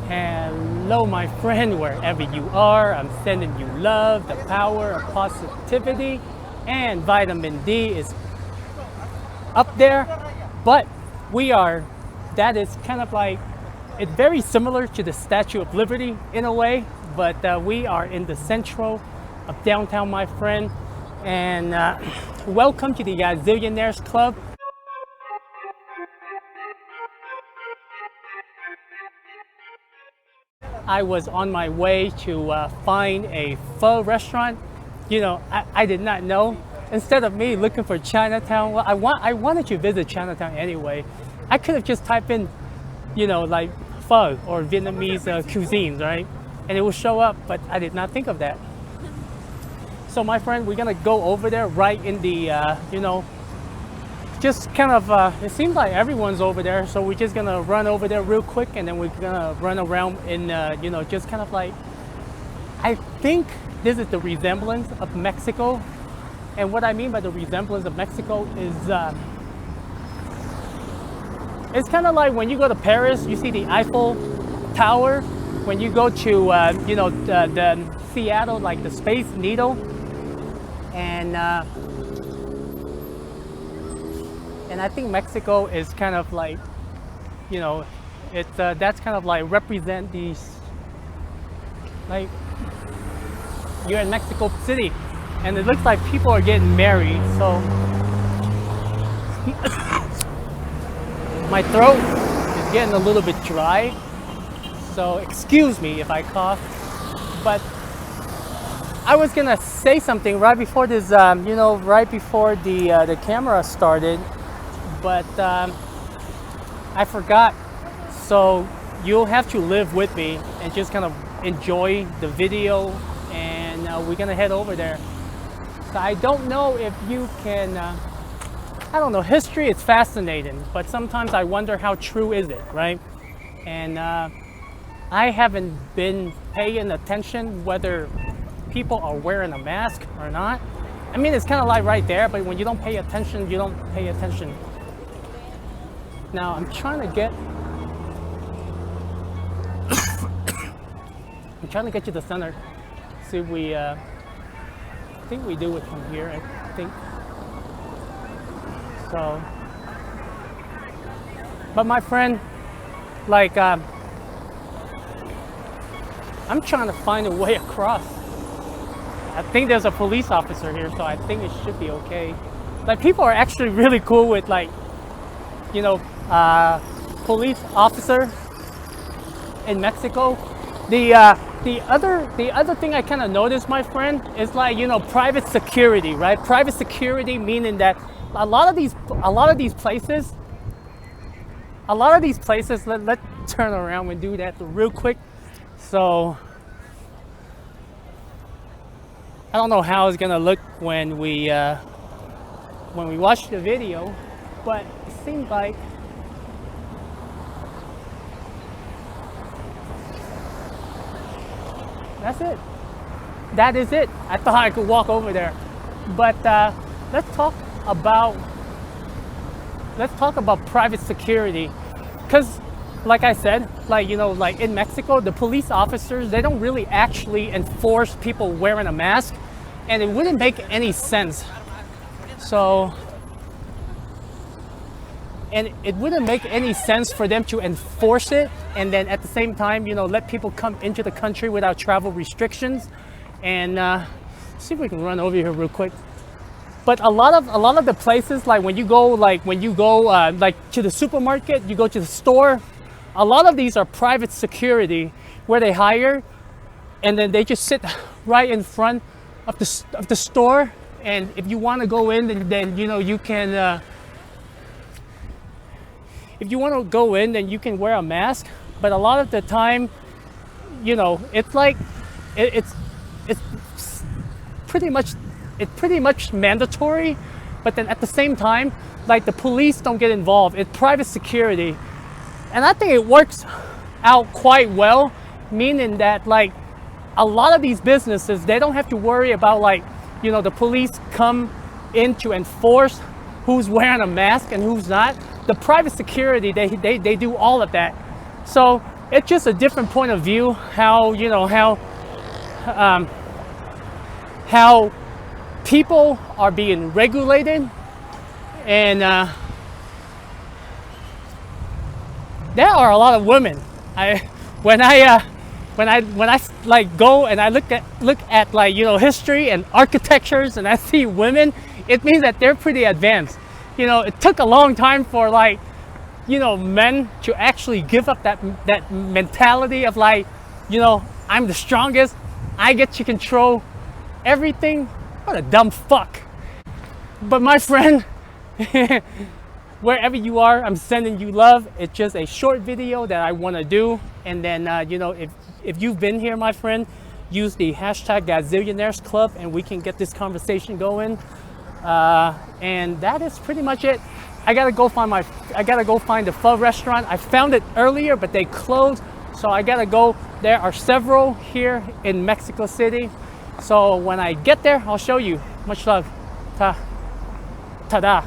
Hello, my friend, wherever you are. I'm sending you love, the power of positivity, and vitamin D is up there. But that is kind of like, it's very similar to the Statue of Liberty in a way, but we are in the central of downtown, my friend. And welcome to the Zillionaires Club. I was on my way to find a pho restaurant. I did not know. Instead of me looking for Chinatown, well, I wanted to visit Chinatown anyway. I could have just typed in, like pho or Vietnamese cuisines, right? And it will show up, but I did not think of that. So my friend, we're gonna go over there right in the, just kind of, it seems like everyone's over there, so we're just gonna run over there real quick, and then we're gonna run around in, just kind of like, I think this is the resemblance of Mexico. And what I mean by the resemblance of Mexico is, it's kind of like when you go to Paris, you see the Eiffel Tower. When you go to, the Seattle, like the Space Needle, and I think Mexico is kind of like, it's that's kind of like represent these, like, you're in Mexico City, and it looks like people are getting married. So my throat is getting a little bit dry, so excuse me if I cough. But I was gonna say something right before this, right before the camera started, but I forgot. So you'll have to live with me and just kind of enjoy the video, and we're gonna head over there. So I don't know if you can, I don't know, history is fascinating, but sometimes I wonder how true is it, right? And I haven't been paying attention whether people are wearing a mask or not. I mean, it's kind of like right there, but when you don't pay attention, you don't pay attention. Now I'm trying to get I'm trying to get to the center. See if we I think we do it from here, I think. So, but my friend, like, I'm trying to find a way across. I think there's a police officer here, so I think it should be okay. Like, people are actually really cool with, like, police officer in Mexico. The other thing I kind of noticed, my friend, is like, private security, right? Private security meaning that a lot of these places, let's turn around and do that real quick. So I don't know how it's gonna look when we watch the video, but it seems like that's it. That is it. I thought I could walk over there, but let's talk about private security, because like I said, like in Mexico, the police officers, they don't really actually enforce people wearing a mask, and it wouldn't make any sense. So, and it wouldn't make any sense for them to enforce it and then at the same time, let people come into the country without travel restrictions. And see if we can run over here real quick. But a lot of the places, like when you go like to the supermarket, you go to the store, a lot of these are private security where they hire, and then they just sit right in front of the store. And if you want to go in, then you can. If you want to go in, then you can wear a mask. But a lot of the time, it's like it's pretty much mandatory. But then at the same time, like, the police don't get involved. It's private security, and I think it works out quite well. Meaning that, like, a lot of these businesses, they don't have to worry about, like, the police come in to enforce who's wearing a mask and who's not. The private security, they do all of that. So it's just a different point of view. How how people are being regulated, and there are a lot of women. When I like go and I look at like history and architectures, and I see women, it means that they're pretty advanced. It took a long time for like men to actually give up that mentality of like I'm the strongest, I get to control everything. What a dumb fuck. But my friend, wherever you are, I'm sending you love. It's just a short video that I want to do, and then if you've been here, my friend, use the hashtag Gazillionaires Club and we can get this conversation going. And that is pretty much it. I gotta go find the pho restaurant. I found it earlier, but they closed, so I gotta go. There are several here in Mexico City, so when I get there, I'll show you. Much love. Ta-da.